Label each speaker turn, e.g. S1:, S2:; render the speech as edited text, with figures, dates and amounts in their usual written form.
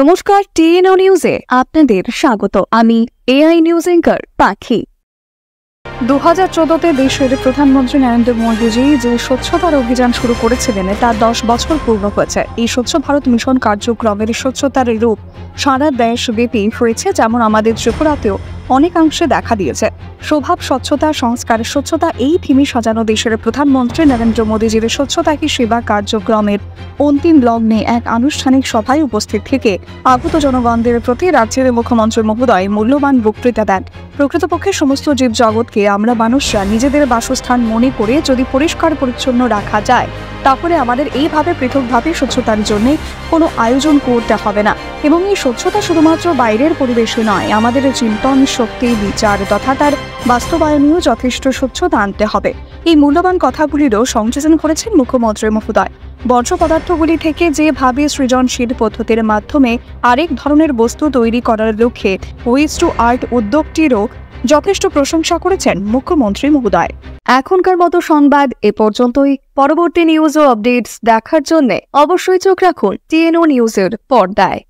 S1: নমস্কার, টিএনও নিউজে আপনাদের স্বাগত। আমি এআই নিউজ অ্যাঙ্কার পাখি। 2014-তে দেশের প্রধানমন্ত্রী নরেন্দ্র মোদীজি যে স্বচ্ছতার অভিযান শুরু করেছিলেন তা 10 বছর পূর্ণ হয়েছে। এই স্বচ্ছ ভারত মিশন কার্যক্রমের স্বচ্ছতার রূপ সারা দেশব্যাপী হয়েছে, যেমন আমাদের ত্রিপুরাতেও অনেকাংশে দেখা দিয়েছে। স্বভাব স্বচ্ছতা, সংস্কারের স্বচ্ছতা, এই থিমে সাজানো দেশের প্রধানমন্ত্রী নরেন্দ্র মোদীজির স্বচ্ছতা হি সেবা কার্যক্রমের অন্তিম লগ্নে এক আনুষ্ঠানিক সভায় উপস্থিত থেকে আগত জনগণদের প্রতি রাজ্যের মুখ্যমন্ত্রী মহোদয় মূল্যবান বক্তৃতা দেন। প্রকৃতপক্ষে সমস্ত জীবজগৎকে আমরা মানুষরা নিজেদের বাসস্থান মনে করে যদি পরিষ্কার পরিচ্ছন্ন রাখা যায়, তাহলে আমাদের এইভাবে পৃথকভাবে স্বচ্ছতার জন্য কোনো আয়োজন করতে হবে না। এবং এই স্বচ্ছতা শুধুমাত্র বাইরের পরিবেশে নয়, আমাদের চিন্তন শক্তি, বিচার তথা তার বাস্তবায়নেও যথেষ্ট স্বচ্ছতা আনতে হবে। এই মূল্যবান কথাগুলিরও সংযোজন করেছেন মুখ্যমন্ত্রী মহোদয়। বর্জ্য পদার্থগুলি থেকে যেভাবে সৃজনশীল পদ্ধতির মাধ্যমে আরেক ধরনের বস্তু তৈরি করার লক্ষ্যে ওয়েস্ট টু আর্ট উদ্যোগটিরও যথেষ্ট প্রশংসা করেছেন মুখ্যমন্ত্রী মহোদয়। এখনকার মতো সংবাদ এ পর্যন্তই। পরবর্তী নিউজ ও আপডেটস দেখার জন্য অবশ্যই চোখ রাখুন টিএনও নিউজের পর্দায়।